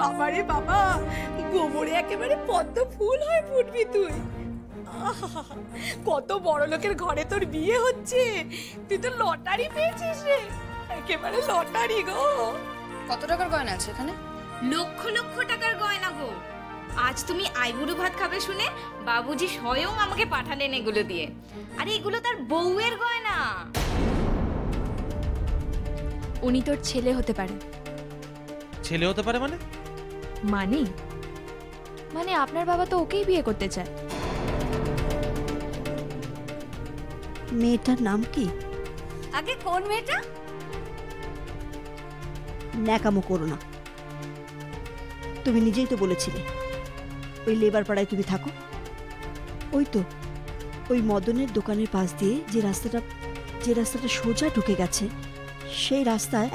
বাবারে বাবা, গোবরে একেবারে পদ্ম ফুল হয়ে ফুটবি তুই। কত বড় লোকের ঘরে তোর বিয়ে হচ্ছে, তুই তো লটারি পেয়েছিস রে, একেবারে লটারি গো। কত টাকার গয়না আছে এখানে? লক্ষ লক্ষ টাকার গয়না গো। আজ তুমি আইবুড়ো ভাত খাবে শুনে বাবুজি স্বয়ং আমাকে পাঠালেন এগুলো দিয়ে। আরে এগুলো তার বউয়ের গয়না। উনি তোর ছেলে হতে পারে। ছেলে হতে পারে মানে? মানে আপনার বাবা তো ওকেই বিয়ে করতে চায়। মেয়েটার নাম কি? আগে কোন মেয়েটা? ন্যাকামো করো না, তুমি নিজেই তো বলেছিলে ওই লেবার পাড়ায় তুমি থাকো। ওই তো ওই মদনের দোকানের পাশ দিয়ে যে রাস্তাটা সোজা ঢুকে গেছে, সেই রাস্তায়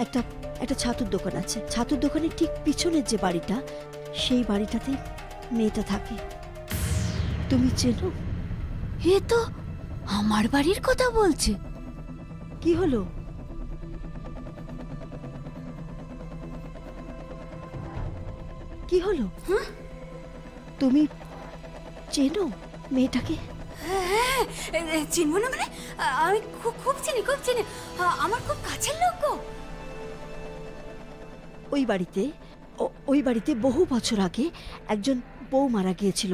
একটা ছাতুর দোকান আছে। ছাতুর দোকানের ঠিক পিছনের যে বাড়িটা, সেই বাড়িটাতে মেয়েটা থাকে। তুমি চেনো? এ তো আমার বাড়ির কথা বলছে। কি হলো? কি হলো? তুমি চেনো মেয়েটাকে? হ্যাঁ, চিনবো না মানে? আমি খুব চিনি, আমার খুব কাছের লোক গো। ওই বাড়িতে বহু বছর আগে একজন বউ মারা গিয়েছিল,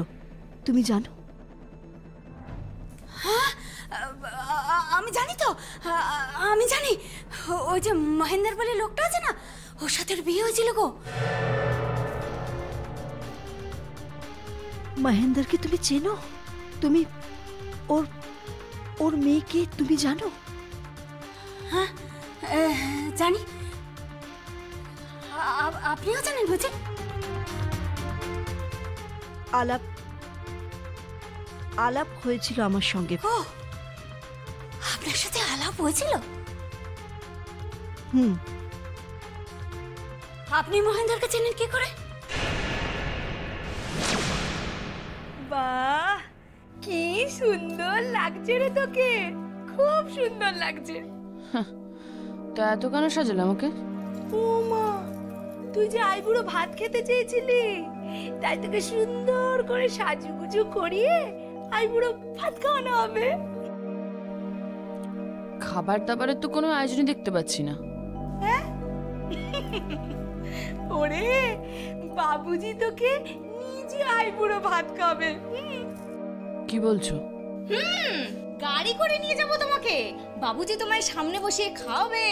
তুমি জানো? আমি জানি তো, আমি জানি। ওই যে মহেন্দ্র বলে লোকটা আছে না, ওর সাথে বিয়ে হয়েছিল গো। মহেন্দ্রকে তুমি চেনো? তুমি ওর মেয়েকে তুমি জানো? হ্যাঁ জানি। আপনিও জানেন বুঝি? আলাপ হয়েছিল আমার সঙ্গে। ও, আপনার সাথে আলাপ হয়েছিল? আপনি মহেন্দ্রকে চেনেন কি করে? বাহ, কি সুন্দর লাগছে রে তোকে, খুব সুন্দর লাগছে। তা এত কেন সাজালাম ওকে? ও মা, তুই যে আইবুড়ো ভাত খেতে চেয়েছিলি, তাই তোকে সুন্দর করে সাজুগুজু করিয়ে আইবুড়ো ভাত খাওয়ানো হবে। খাবার দাবারের তো কোনো আয়োজনই দেখতে পাচ্ছি না। ওরে, বাবুজি তোকে নিজে আইবুড়ো ভাত খাবে। কি বলছো? গাড়ি করে নিয়ে যাবো তোমাকে, বাবুজি তোমায় সামনে বসিয়ে খাওয়াবে।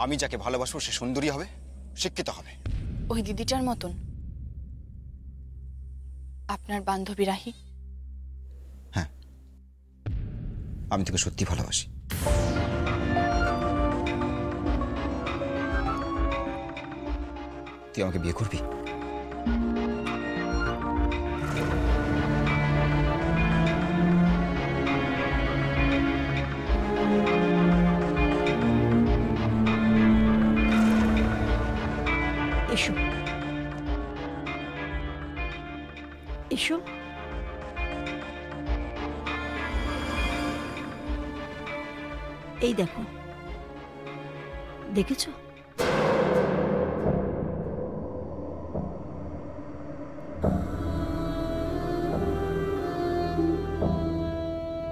আমি যাকে ভালোবাসবো সে সুন্দরী হবে, শিক্ষিত হবে। ওই দিদিটার মতন? আপনার বান্ধবী রাহি? হ্যাঁ, আমি তোকে সত্যি ভালোবাসি। তুই আমাকে বিয়ে করবি? এসো এসো। এই দেখো, দেখেছো?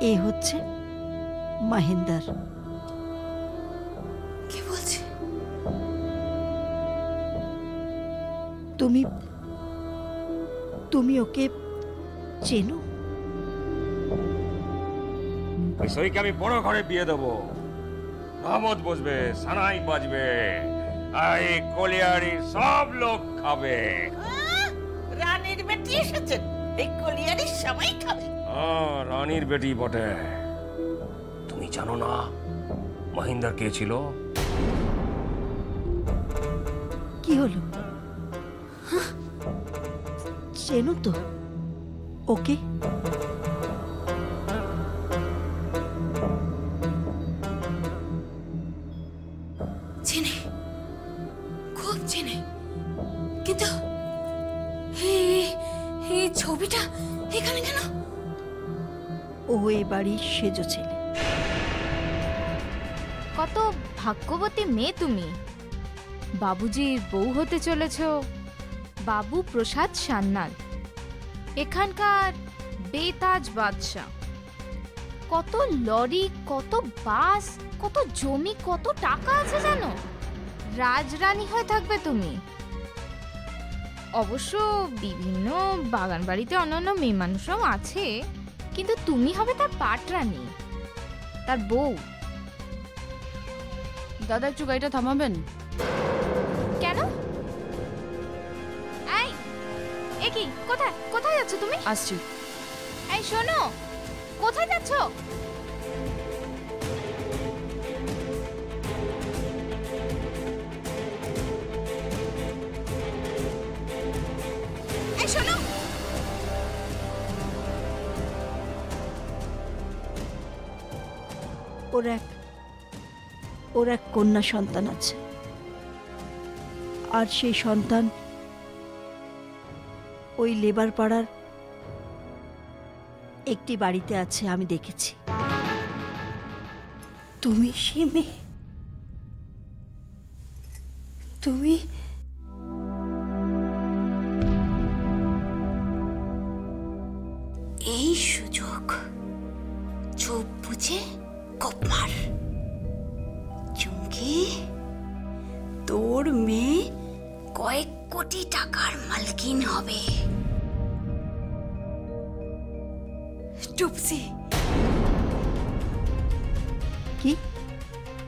এ হচ্ছে মহেন্দ্র। কি বলছে? তুমি ওকে চেনো? সইকে আমি বড় ঘরে বিয়ে দেবো, রহমত বসবে, সানাই বাজবে, এই কলিয়ারি সব লোক খাবে। রানীর বেটি এসেছেন, এই কলিয়ারি সবাই খাবে। রানীর বেটি বটে। তুমি জানো না মহিন্দর কে ছিল? কি হলো? চেনো তো ওকে? চেনে, খুব চেনে, কিন্তু এই ছবিটা এখানে কেন? ও ও এ বাড়ির সেজো ছেলে। কত ভাগ্যবতী মেয়ে তুমি, বাবুজির বউ হতে চলেছ। বাবু প্রসাদ সান্যাল, এখানকার বেতাজ বাদশা। কত লরি, কত বাস, কত জমি, কত টাকা আছে জানো? রাজরানী হয়ে থাকবে তুমি। অবশ্য বিভিন্ন বাগান বাড়িতে অন্যান্য মেয়ে মানুষরাও আছে, কিন্তু তুমি হবে তার পাটরানী, তার বউ। দাদা একটু গাড়িটা থামাবেন? কেন? এই, এ কি? কোথায় কোথায় যাচ্ছ তুমি? আসছি। এই শোনো, কোথায় যাচ্ছ? এই শোনো, ওর এক কন্যা সন্তান আছে, আর সেই সন্তান ওই লেবার পাড়ার একটি বাড়িতে আছে, আমি দেখেছি। তুমি সে মেয়ে, তুমি এই সুযোগ চোখ বুঝে কোপ মার। চুমকি, তোর মেয়ে কয়েক কোটি টাকার মালকিন হবে। টুপসি। কি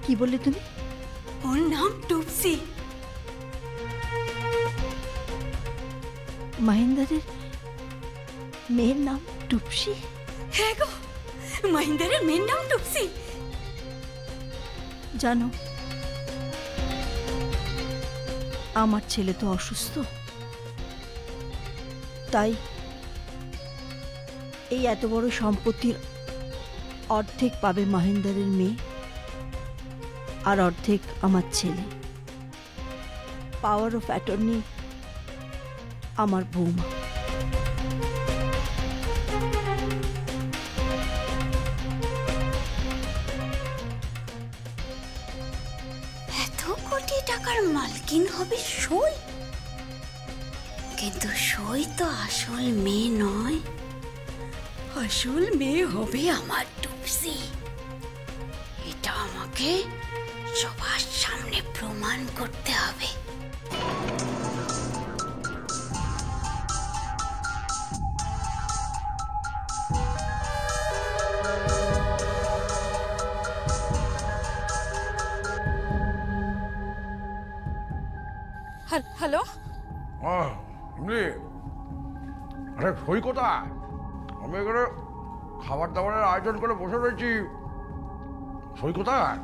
কি বললে তুমি? ওর নাম টুপসি। মহেন্দ্রের মেয়ের নাম টুপসি? হ্যাঁ গো, মহেন্দ্রের মেয়ের নাম টুপসি। জানো, আমার ছেলে তো অসুস্থ, তাই এই এত বড় সম্পত্তির অর্ধেক পাবে মহেন্দ্রের মেয়ে, আর অর্ধেক আমার ছেলে। পাওয়ার অফ অ্যাটর্নি আমার বৌমা। এত কোটি টাকার মালকিন হবে সই, কিন্তু সই তো আসল মেয়ে নয়। আসল মেয়ে হবে আমার টুপসি। এটা আমাকে সবার সামনে প্রমাণ করতে হবে। হ্যালো, এমনি আরে সই কোথায়? আমি এখানে খাবার দাবারের আয়োজন করে বসে রয়েছি, সই কোথায়?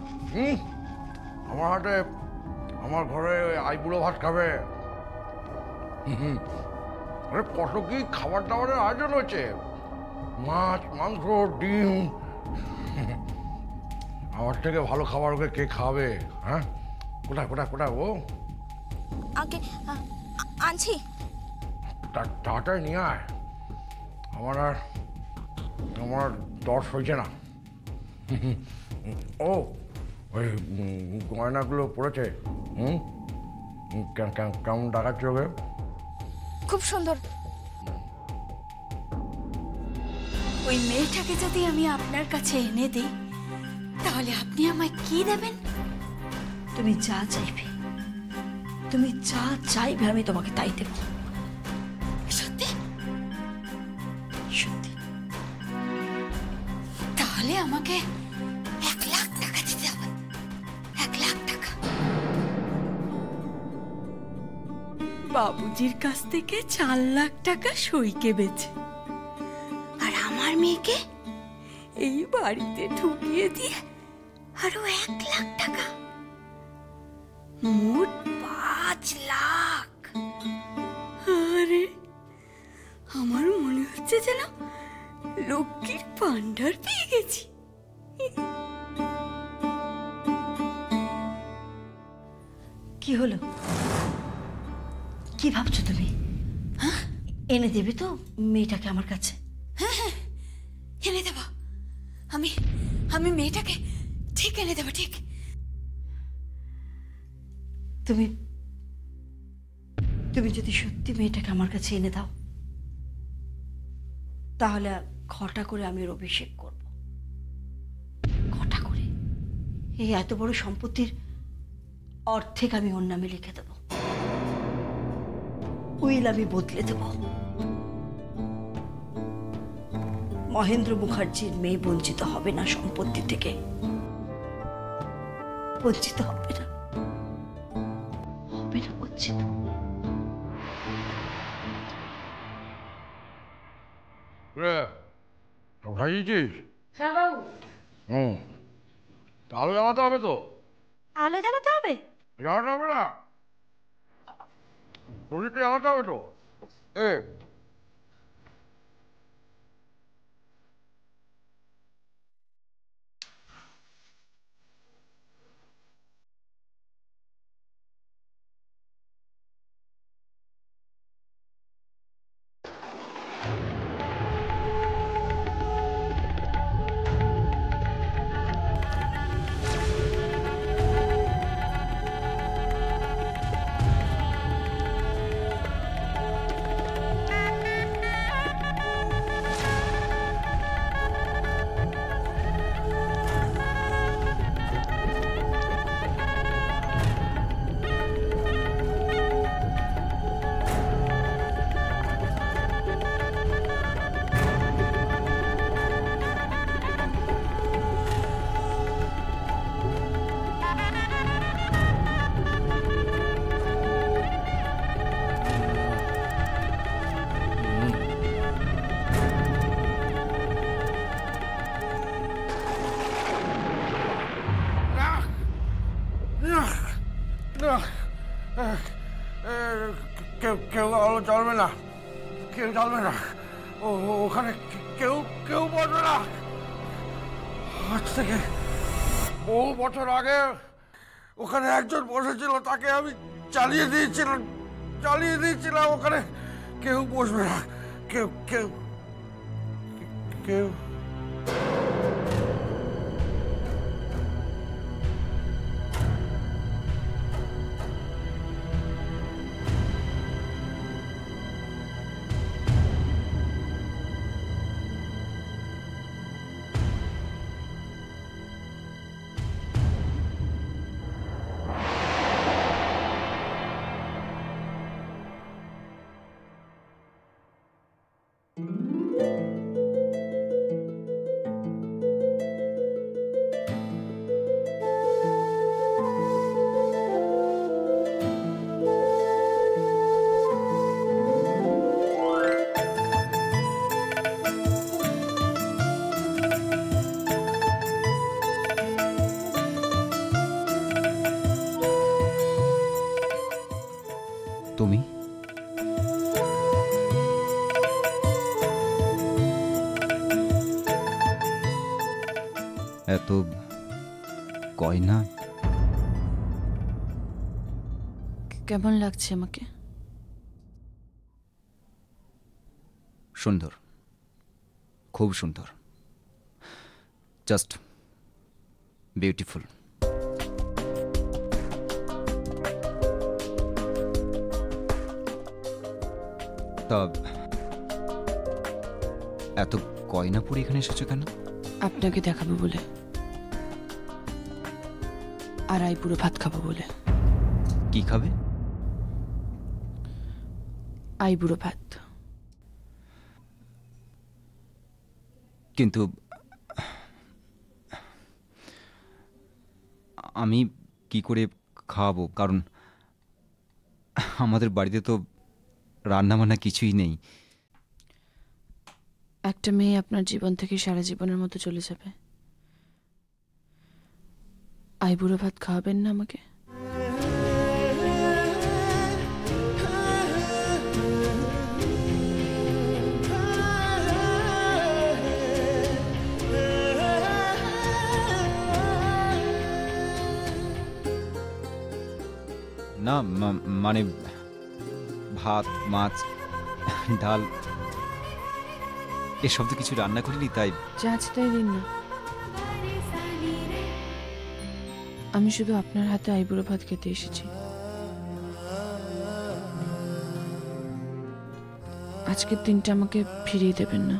আমার হাতে আমার ঘরে আইবুড়ো ভাত খাবে। আরে কত কি খাবার দাবারের আয়োজন হয়েছে, মাছ, মাংস, ডিম। আমার থেকে ভালো খাবার ওকে কে খাবে? হ্যাঁ, কোথায় কোথায় কোথায় ও? আগে আনছি। তাড়াতাড়ি নিয়ে আয়, আমার দর্শ হয়েছে না। ও ওই গয়নাগুলো পড়েছে, কেমন দেখাচ্ছে ওকে? খুব সুন্দর। ওই মেয়েটাকে যদি আমি আপনার কাছে এনে দিই, তাহলে আপনি আমায় কি দেবেন? তুমি যা চাইবে, তুমি যা চাইবে আমি তোমাকে তাই দেব। সত্যি? সত্যি। তাহলে আমাকে 1 লাখ টাকা দিতে হবে। 1 লাখ টাকা। বাবুজির কাছ থেকে 4 লাখ টাকা সইকে বেচে, আর আমার মেয়েকে এই বাড়িতে ঢুকিয়ে দিয়ে আরো 1 লাখ টাকা, মোট 5 লাখ। আরে আমার মনে হচ্ছে যেন লক্ষ্মীর ভান্ডার পেয়ে গেছি। কি হলো? কি ভাবছো তুমি? হ্যাঁ, এনে দেবে তো মেয়েটাকে আমার কাছে? হ্যাঁ হ্যাঁ, এনে দেব। মেয়েটাকে ঠিক এনে দেবো, ঠিক। তুমি তুমি যদি সত্যি মেয়েটাকে আমার কাছে এনে দাও, তাহলে ঘটা করে আমি ওর অভিষেক করব, ঘটা করে। এই এত বড় সম্পত্তির অর্ধেক আমি ওর নামে লিখে দেব, উইল আমি বদলে দেব। মহেন্দ্র মুখার্জির মেয়ে বঞ্চিত হবে না সম্পত্তি থেকে, বঞ্চিত হবে না, হবে না বঞ্চিত। খাইয়েছিস? হ্যাঁ বাবু। হুম, আলো জ্বালাতে হবে তো। আলো জ্বালাতে হবে? জ্বালাতে হবে না, শরীরটা জ্বালাতে হবে তো। কেউ কেউ আলো জ্বলবে না, কেউ জ্বলবে না, ওখানে কেউ কেউ বসবে না। আজ থেকে বহু বছর আগে ওখানে একজন বসেছিল, তাকে আমি চালিয়ে দিয়েছিলাম। ওখানে কেউ বসবে না, কেউ কেউ কেউ। তুমি এত গয়না, কেমন লাগছে আমাকে? সুন্দর, খুব সুন্দর, জাস্ট বিউটিফুল। তা এত গয়না পরে এখানে এসেছো কেন? আপনাকে দেখাবো বলে, আর আইবুড়ো ভাত খাবো বলে। কি খাবে? আইবুড়ো ভাত। কিন্তু আমি কি করে খাওয়াবো? কারণ আমাদের বাড়িতে তো রান্না বান্না কিছুই নেই। একটা মেয়ে আপনার জীবন থেকে সারা জীবনের মতো চলে যাবে, আইবুড়ো ভাত খাওয়াবেন না আমাকে? না মানে ভাত, মাছ, ডাল এসব তো কিছু রান্না করিনি, তাই যা আছে তাই দিন না। আমি শুধু আপনার হাতে আইবুড়ো ভাত খেতে এসেছি। আজকের দিনটা আমাকে ফিরিয়ে দেবেন না।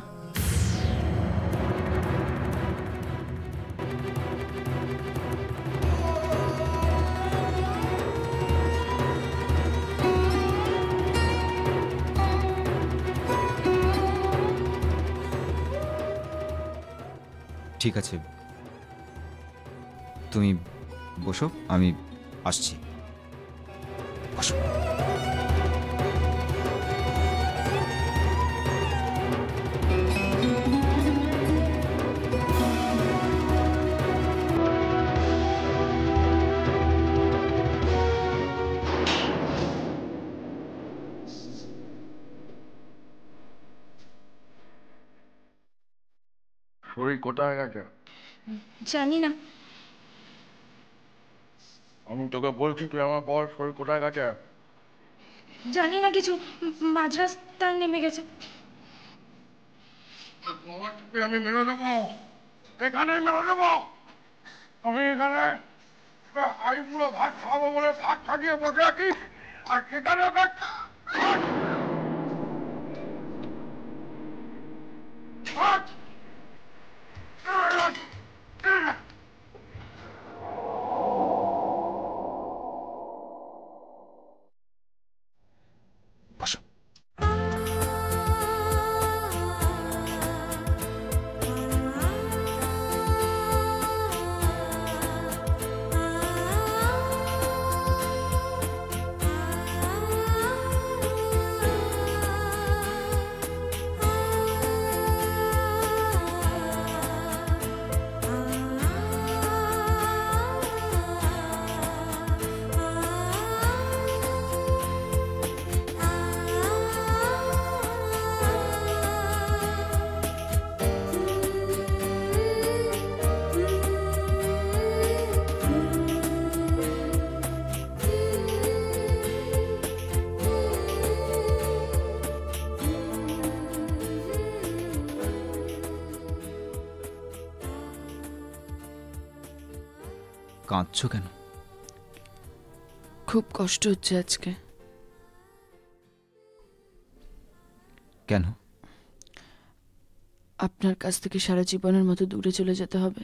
ঠিক আছে, তুমি বসো, আমি আসছি। বসো। শরীর কোথায় গেছে? জানি না। আমি তোকে বলছি, তুই আমার বল শরীর কোথায় গেছে? জানি না কিছু, মাঝ রাস্তায় নেমে গেছে। আমি মেরে দেবো, এখানে মেরে দেবো। আমি এখানে আইবুড়ো ভাত খাবো বলে ভাত খাটিয়ে বসে আছি, আর সেখানে ওকে বসো। কাঁদছো কেন? খুব কষ্ট হচ্ছে আজকে। কেন? আপনার কাছ থেকে সারা জীবনের মতো দূরে চলে যেতে হবে।